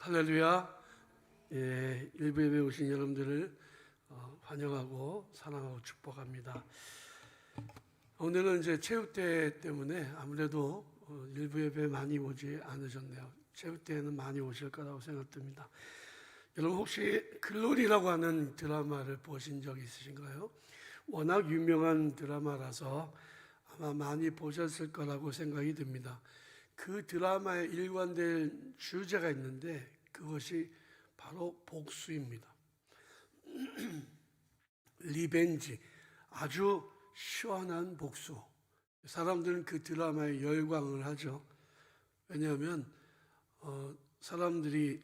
할렐루야. 일부 예배 오신 여러분들을 환영하고 사랑하고 축복합니다. 오늘은 이제 체육대회 때문에 아무래도 일부 예배 많이 오지 않으셨네요. 체육대회는 많이 오실 거라고 생각됩니다. 여러분 혹시 글로리라고 하는 드라마를 보신 적 있으신가요? 워낙 유명한 드라마라서 아마 많이 보셨을 거라고 생각이 듭니다. 그 드라마에 일관된 주제가 있는데 그것이 바로 복수입니다. 리벤지, 아주 시원한 복수. 사람들은 그 드라마에 열광을 하죠. 왜냐하면 사람들이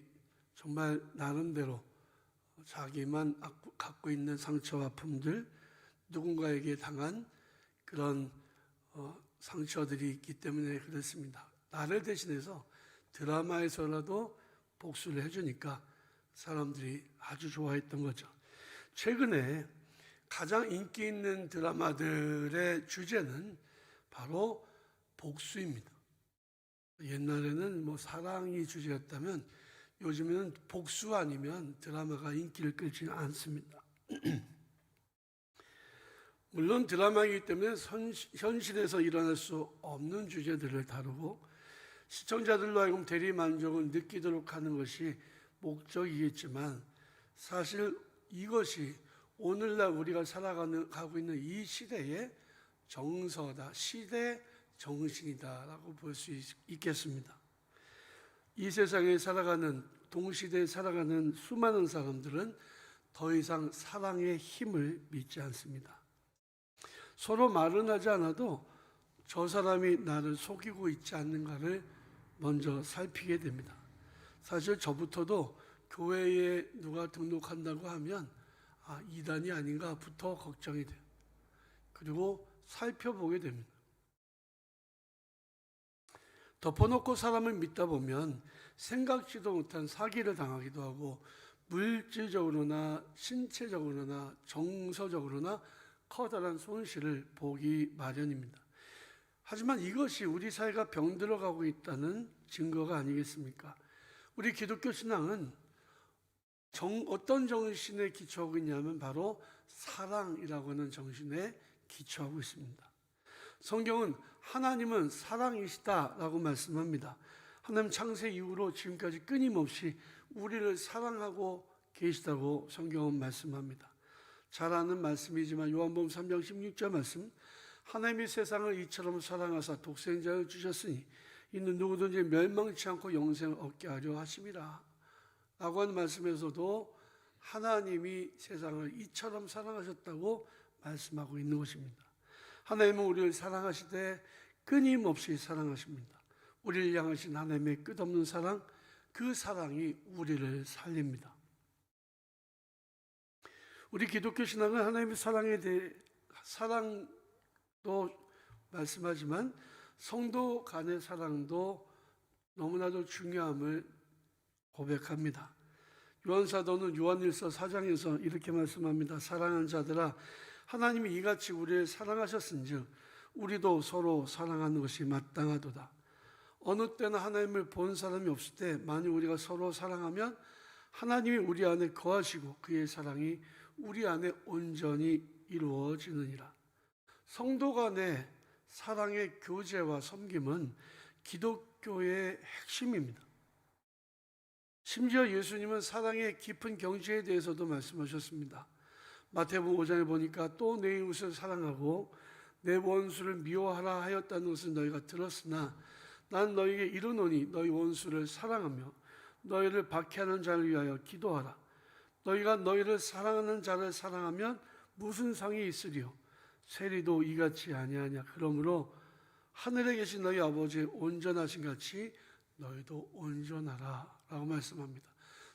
정말 나름대로 자기만 갖고 있는 상처와 아픔들, 누군가에게 당한 그런 상처들이 있기 때문에 그렇습니다. 나를 대신해서 드라마에서라도 복수를 해주니까 사람들이 아주 좋아했던 거죠. 최근에 가장 인기 있는 드라마들의 주제는 바로 복수입니다. 옛날에는 사랑이 주제였다면 요즘에는 복수 아니면 드라마가 인기를 끌지는 않습니다. 물론 드라마이기 때문에 현실에서 일어날 수 없는 주제들을 다루고 시청자들로 하여금 대리만족을 느끼도록 하는 것이 목적이겠지만 사실 이것이 오늘날 우리가 살아가고 있는 이 시대의 정서다, 시대 정신이다라고 볼 수 있겠습니다. 이 세상에 살아가는, 동시대에 살아가는 수많은 사람들은 더 이상 사랑의 힘을 믿지 않습니다. 서로 말은 하지 않아도 저 사람이 나를 속이고 있지 않는가를 먼저 살피게 됩니다. 사실 저부터도 교회에 누가 등록한다고 하면 이단이 아닌가부터 걱정이 돼요. 그리고 살펴보게 됩니다. 덮어놓고 사람을 믿다 보면 생각지도 못한 사기를 당하기도 하고 물질적으로나 신체적으로나 정서적으로나 커다란 손실을 보기 마련입니다. 하지만 이것이 우리 사회가 병들어가고 있다는 증거가 아니겠습니까? 우리 기독교 신앙은 어떤 정신에 기초하고 있냐면 바로 사랑이라고 하는 정신에 기초하고 있습니다. 성경은 하나님은 사랑이시다라고 말씀합니다. 하나님 창세 이후로 지금까지 끊임없이 우리를 사랑하고 계시다고 성경은 말씀합니다. 잘 아는 말씀이지만 요한복음 3장 16절 말씀, 하나님이 세상을 이처럼 사랑하사 독생자를 주셨으니 이는 누구든지 멸망치 않고 영생을 얻게 하려 하심이라 라고 하는 말씀에서도 하나님이 세상을 이처럼 사랑하셨다고 말씀하고 있는 것입니다. 하나님은 우리를 사랑하시되 끊임없이 사랑하십니다. 우리를 향하신 하나님의 끝없는 사랑, 그 사랑이 우리를 살립니다. 우리 기독교 신앙은 하나님의 사랑에 대해 사랑도 말씀하지만 성도 간의 사랑도 너무나도 중요함을 고백합니다. 요한사도는 요한일서 4장에서 이렇게 말씀합니다. 사랑하는 자들아, 하나님이 이같이 우리를 사랑하셨은즉 우리도 서로 사랑하는 것이 마땅하도다. 어느 때나 하나님을 본 사람이 없을 때 만일 우리가 서로 사랑하면 하나님이 우리 안에 거하시고 그의 사랑이 우리 안에 온전히 이루어지느니라. 성도 간의 사랑의 교제와 섬김은 기독교의 핵심입니다. 심지어 예수님은 사랑의 깊은 경지에 대해서도 말씀하셨습니다. 마태복음 5장에 보니까 또 내 이웃을 사랑하고 내 원수를 미워하라 하였다는 것을 너희가 들었으나 난 너희에게 이르노니 너희 원수를 사랑하며 너희를 박해하는 자를 위하여 기도하라. 너희가 너희를 사랑하는 자를 사랑하면 무슨 상이 있으리요? 세리도 이같이 아니하냐. 그러므로 하늘에 계신 너희 아버지 온전하신 같이 너희도 온전하라 라고 말씀합니다.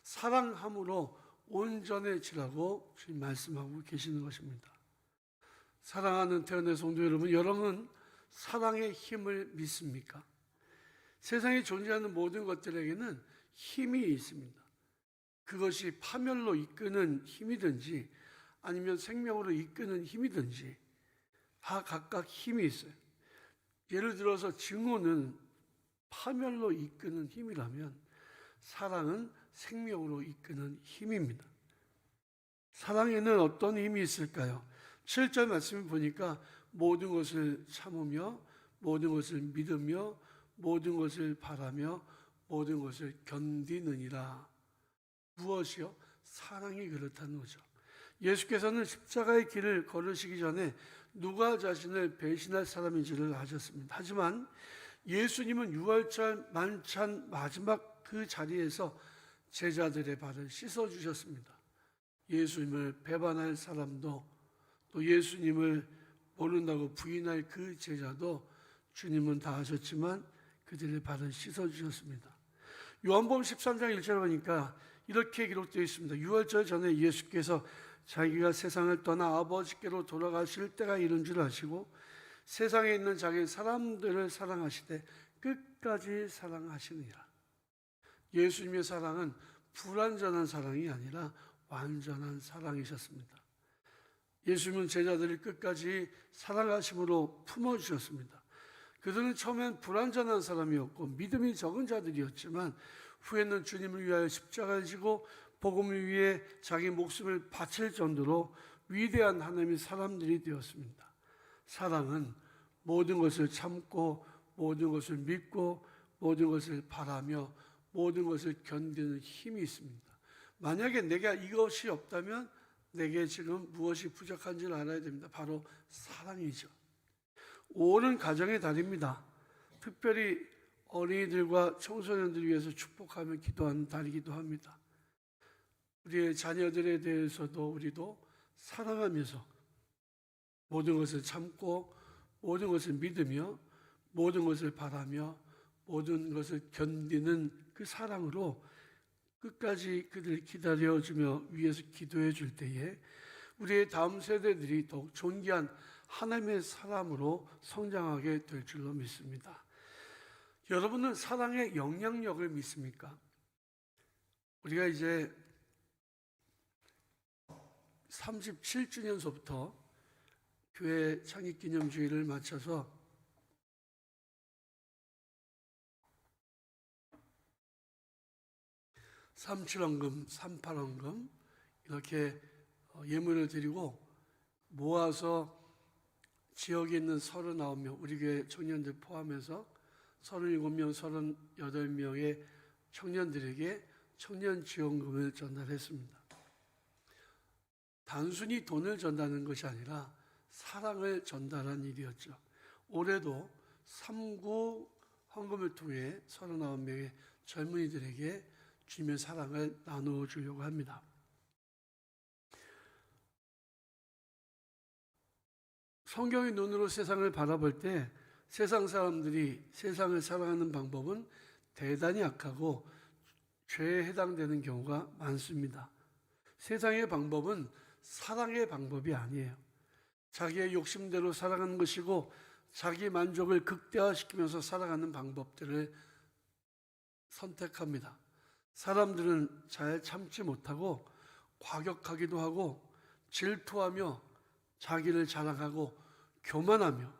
사랑함으로 온전해지라고 지금 말씀하고 계시는 것입니다. 사랑하는 태어난 성도 여러분, 여러분은 사랑의 힘을 믿습니까? 세상에 존재하는 모든 것들에게는 힘이 있습니다. 그것이 파멸로 이끄는 힘이든지 아니면 생명으로 이끄는 힘이든지 다 각각 힘이 있어요. 예를 들어서 증오는 파멸로 이끄는 힘이라면 사랑은 생명으로 이끄는 힘입니다. 사랑에는 어떤 힘이 있을까요? 7절 말씀을 보니까 모든 것을 참으며 모든 것을 믿으며 모든 것을 바라며 모든 것을 견디느니라. 무엇이요? 사랑이 그렇다는 거죠. 예수께서는 십자가의 길을 걸으시기 전에 누가 자신을 배신할 사람인지를 아셨습니다. 하지만 예수님은 유월절 만찬 마지막 그 자리에서 제자들의 발을 씻어주셨습니다. 예수님을 배반할 사람도 또 예수님을 모른다고 부인할 그 제자도 주님은 다 하셨지만 그들의 발을 씻어주셨습니다. 요한복음 13장 1절 보니까 이렇게 기록되어 있습니다. 유월절 전에 예수께서 자기가 세상을 떠나 아버지께로 돌아가실 때가 이른 줄 아시고 세상에 있는 자기 사람들을 사랑하시되 끝까지 사랑하시느니라. 예수님의 사랑은 불완전한 사랑이 아니라 완전한 사랑이셨습니다. 예수님은 제자들을 끝까지 사랑하심으로 품어주셨습니다. 그들은 처음엔 불완전한 사람이었고 믿음이 적은 자들이었지만 후에는 주님을 위하여 십자가를 지고 복음을 위해 자기 목숨을 바칠 정도로 위대한 하나님의 사람들이 되었습니다. 사랑은 모든 것을 참고 모든 것을 믿고 모든 것을 바라며 모든 것을 견디는 힘이 있습니다. 만약에 내가 이것이 없다면 내게 지금 무엇이 부족한지를 알아야 됩니다. 바로 사랑이죠. 5월은 가정의 달입니다. 특별히 어린이들과 청소년들을 위해서 축복하며 기도하는 달이기도 합니다. 우리의 자녀들에 대해서도 우리도 사랑하면서 모든 것을 참고 모든 것을 믿으며 모든 것을 바라며 모든 것을 견디는 그 사랑으로 끝까지 그들 기다려주며 위에서 기도해 줄 때에 우리의 다음 세대들이 더욱 존귀한 하나님의 사람으로 성장하게 될 줄로 믿습니다. 여러분은 사랑의 영향력을 믿습니까? 우리가 이제 37주년서부터 교회 창립기념주일을 맞춰서 삼칠헌금, 38헌금 이렇게 예물을 드리고 모아서 지역에 있는 39명, 우리 교회 청년들 포함해서 37명, 38명의 청년들에게 청년 지원금을 전달했습니다. 단순히 돈을 전달하는 것이 아니라 사랑을 전달한 일이었죠. 올해도 3구 헌금을 통해 39명의 젊은이들에게 주님의 사랑을 나누어 주려고 합니다. 성경의 눈으로 세상을 바라볼 때 세상 사람들이 세상을 사랑하는 방법은 대단히 악하고 죄에 해당되는 경우가 많습니다. 세상의 방법은 사랑의 방법이 아니에요. 자기의 욕심대로 살아가는 것이고 자기 만족을 극대화시키면서 살아가는 방법들을 선택합니다. 사람들은 잘 참지 못하고 과격하기도 하고 질투하며 자기를 자랑하고 교만하며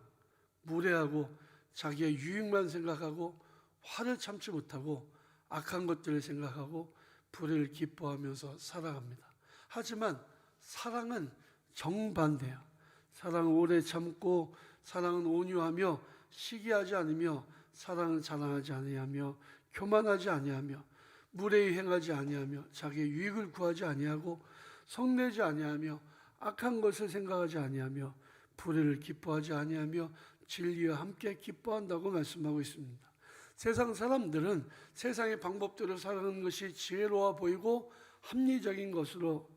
무례하고 자기의 유익만 생각하고 화를 참지 못하고 악한 것들을 생각하고 불의를 기뻐하면서 살아갑니다. 하지만 사랑은 정반대야. 사랑은 오래 참고 사랑은 온유하며 시기하지 않으며 사랑은 자랑하지 아니하며 교만하지 아니하며 무례히 행하지 아니하며 자기의 유익을 구하지 아니하고 성내지 아니하며 악한 것을 생각하지 아니하며 불의를 기뻐하지 아니하며 진리와 함께 기뻐한다고 말씀하고 있습니다. 세상 사람들은 세상의 방법대로 살아가는 것이 지혜로워 보이고 합리적인 것으로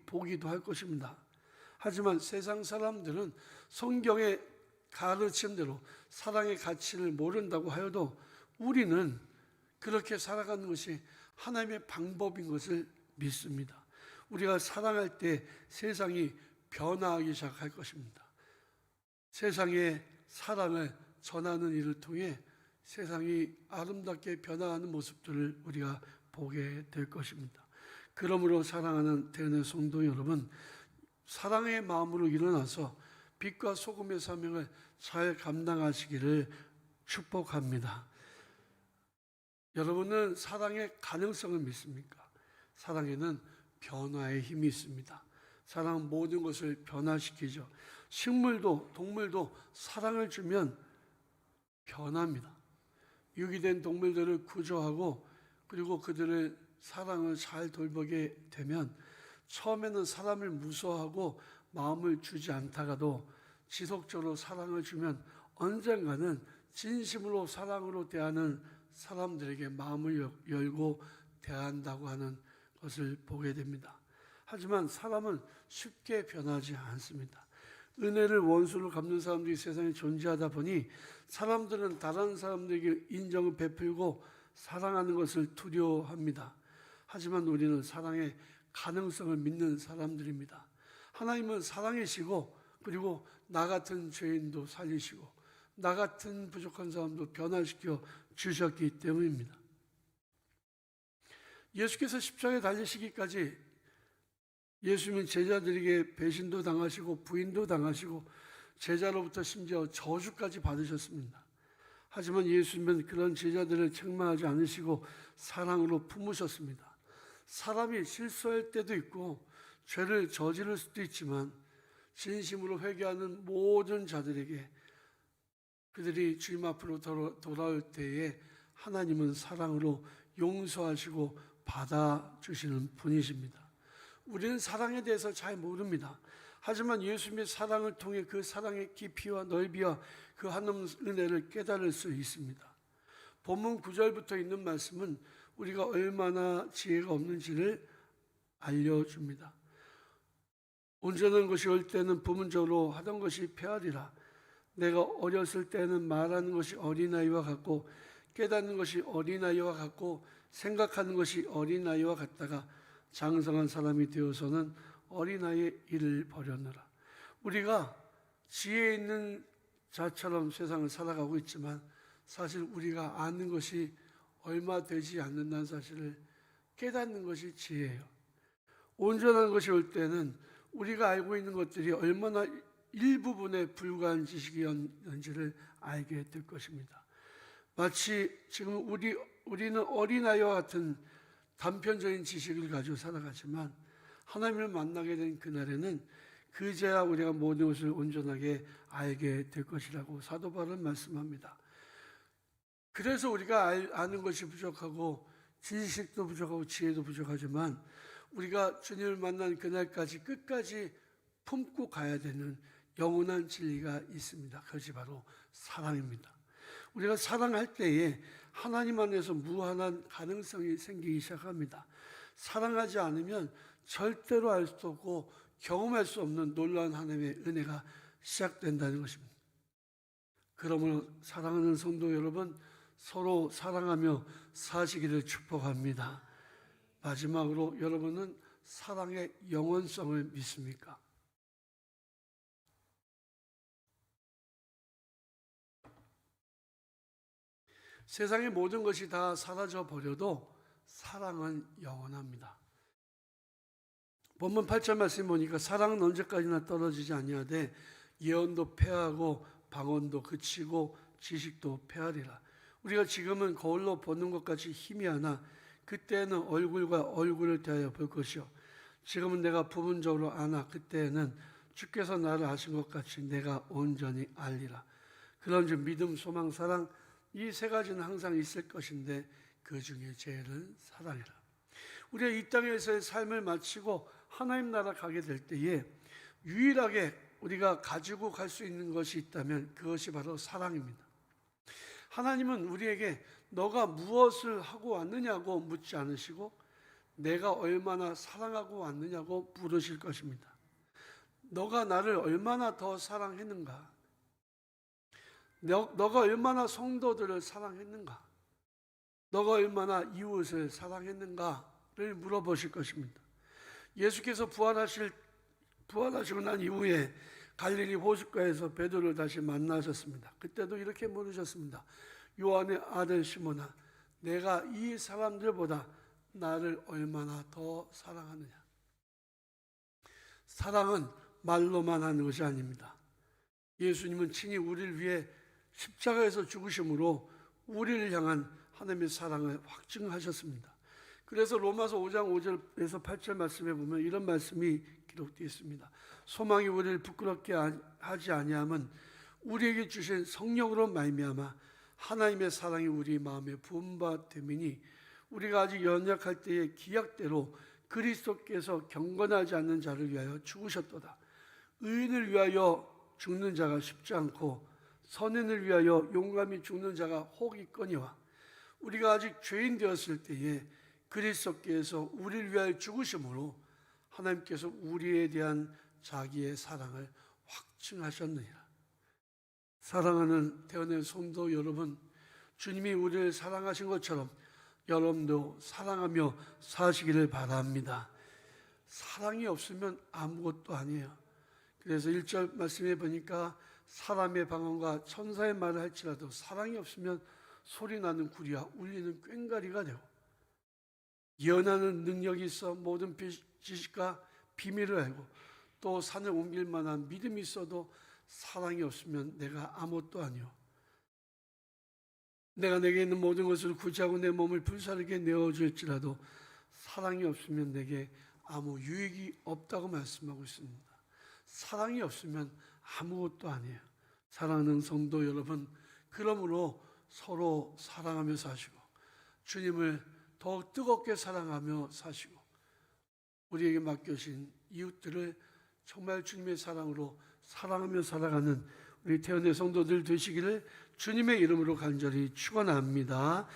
보기도 할 것입니다. 하지만 세상 사람들은 성경의 가르침대로 사랑의 가치를 모른다고 하여도 우리는 그렇게 살아가는 것이 하나님의 방법인 것을 믿습니다. 우리가 사랑할 때 세상이 변화하기 시작할 것입니다. 세상에 사랑을 전하는 일을 통해 세상이 아름답게 변화하는 모습들을 우리가 보게 될 것입니다. 그러므로 사랑하는 대한의 성도 여러분, 사랑의 마음으로 일어나서 빛과 소금의 사명을 잘 감당하시기를 축복합니다. 여러분은 사랑의 가능성을 믿습니까? 사랑에는 변화의 힘이 있습니다. 사랑은 모든 것을 변화시키죠. 식물도 동물도 사랑을 주면 변합니다. 유기된 동물들을 구조하고 그리고 그들의 사랑을 잘 돌보게 되면 처음에는 사람을 무서워하고 마음을 주지 않다가도 지속적으로 사랑을 주면 언젠가는 진심으로 사랑으로 대하는 사람들에게 마음을 열고 대한다고 하는 것을 보게 됩니다. 하지만 사람은 쉽게 변하지 않습니다. 은혜를 원수로 갚는 사람들이 세상에 존재하다 보니 사람들은 다른 사람들에게 인정을 베풀고 사랑하는 것을 두려워합니다. 하지만 우리는 사랑의 가능성을 믿는 사람들입니다. 하나님은 사랑이시고 그리고 나 같은 죄인도 살리시고 나 같은 부족한 사람도 변화시켜 주셨기 때문입니다. 예수께서 십자가에 달리시기까지 예수님은 제자들에게 배신도 당하시고 부인도 당하시고 제자로부터 심지어 저주까지 받으셨습니다. 하지만 예수님은 그런 제자들을 책망하지 않으시고 사랑으로 품으셨습니다. 사람이 실수할 때도 있고 죄를 저지를 수도 있지만 진심으로 회개하는 모든 자들에게 그들이 주님 앞으로 돌아올 때에 하나님은 사랑으로 용서하시고 받아주시는 분이십니다. 우리는 사랑에 대해서 잘 모릅니다. 하지만 예수님의 사랑을 통해 그 사랑의 깊이와 넓이와 그 하나님 은혜를 깨달을 수 있습니다. 본문 9절부터 있는 말씀은 우리가 얼마나 지혜가 없는지를 알려줍니다. 온전한 것이 올 때는 부문적으로 하던 것이 폐하리라. 내가 어렸을 때는 말하는 것이 어린아이와 같고 깨닫는 것이 어린아이와 같고 생각하는 것이 어린아이와 같다가 장성한 사람이 되어서는 어린아이의 일을 버렸노라. 우리가 지혜 있는 자처럼 세상을 살아가고 있지만 사실 우리가 아는 것이 얼마 되지 않는다는 사실을 깨닫는 것이 지혜예요. 온전한 것이 올 때는 우리가 알고 있는 것들이 얼마나 일부분에 불과한 지식이었는지를 알게 될 것입니다. 마치 지금 우리는 어린아이와 같은 단편적인 지식을 가지고 살아가지만 하나님을 만나게 된 그날에는 그제야 우리가 모든 것을 온전하게 알게 될 것이라고 사도 바울은 말씀합니다. 그래서 우리가 아는 것이 부족하고 지식도 부족하고 지혜도 부족하지만 우리가 주님을 만난 그날까지 끝까지 품고 가야 되는 영원한 진리가 있습니다. 그것이 바로 사랑입니다. 우리가 사랑할 때에 하나님 안에서 무한한 가능성이 생기기 시작합니다. 사랑하지 않으면 절대로 알 수 없고 경험할 수 없는 놀라운 하나님의 은혜가 시작된다는 것입니다. 그러므로 사랑하는 성도 여러분, 서로 사랑하며 사시기를 축복합니다. 마지막으로 여러분은 사랑의 영원성을 믿습니까? 세상의 모든 것이 다 사라져 버려도 사랑은 영원합니다. 본문 8절 말씀 보니까 사랑은 언제까지나 떨어지지 아니하되 예언도 패하고 방언도 그치고 지식도 패하리라. 우리가 지금은 거울로 보는 것 같이 희미하나 그때는 얼굴과 얼굴을 대하여 볼 것이요 지금은 내가 부분적으로 아나 그때에는 주께서 나를 아신 것 같이 내가 온전히 알리라. 그런즉 믿음, 소망, 사랑 이 세 가지는 항상 있을 것인데 그 중에 제일은 사랑이라. 우리가 이 땅에서의 삶을 마치고 하나님 나라 가게 될 때에 유일하게 우리가 가지고 갈 수 있는 것이 있다면 그것이 바로 사랑입니다. 하나님은 우리에게 너가 무엇을 하고 왔느냐고 묻지 않으시고 내가 얼마나 사랑하고 왔느냐고 물으실 것입니다. 너가 나를 얼마나 더 사랑했는가? 너가 얼마나 성도들을 사랑했는가? 너가 얼마나 이웃을 사랑했는가를 물어보실 것입니다. 예수께서 부활하시고 난 이후에 갈릴리 호숫가에서 베드로를 다시 만나셨습니다. 그때도 이렇게 물으셨습니다. 요한의 아들 시몬아, 내가 이 사람들보다 나를 얼마나 더 사랑하느냐? 사랑은 말로만 하는 것이 아닙니다. 예수님은 친히 우리를 위해 십자가에서 죽으심으로 우리를 향한 하나님의 사랑을 확증하셨습니다. 그래서 로마서 5장 5절에서 8절 말씀에 보면 이런 말씀이 기록되어 있습니다. 소망이 우리를 부끄럽게 하지 아니함은 우리에게 주신 성령으로 말미암아 하나님의 사랑이 우리 마음에 부은 바 됨이니 우리가 아직 연약할 때의 기약대로 그리스도께서 경건하지 않는 자를 위하여 죽으셨도다. 의인을 위하여 죽는 자가 쉽지 않고 선인을 위하여 용감히 죽는 자가 혹 있거니와 우리가 아직 죄인 되었을 때에 그리스도께서 우리를 위하여 죽으심으로 하나님께서 우리에 대한 자기의 사랑을 확증하셨느니라. 사랑하는 대원의 성도 여러분, 주님이 우리를 사랑하신 것처럼 여러분도 사랑하며 사시기를 바랍니다. 사랑이 없으면 아무것도 아니에요. 그래서 1절 말씀에 보니까 사람의 방언과 천사의 말을 할지라도 사랑이 없으면 소리나는 구리와 울리는 꽹과리가 되고 예언하는 능력이 있어 모든 지식과 비밀을 알고 또 산을 옮길 만한 믿음이 있어도 사랑이 없으면 내가 아무것도 아니오. 내가 내게 있는 모든 것을 구제하고 내 몸을 불사르게 내어줄지라도 사랑이 없으면 내게 아무 유익이 없다고 말씀하고 있습니다. 사랑이 없으면 아무것도 아니에요. 사랑하는 성도 여러분, 그러므로 서로 사랑하며 사시고 주님을 더욱 뜨겁게 사랑하며 사시고 우리에게 맡겨진 이웃들을 정말 주님의 사랑으로 사랑하며 살아가는 우리 태연의 성도들 되시기를 주님의 이름으로 간절히 축원합니다.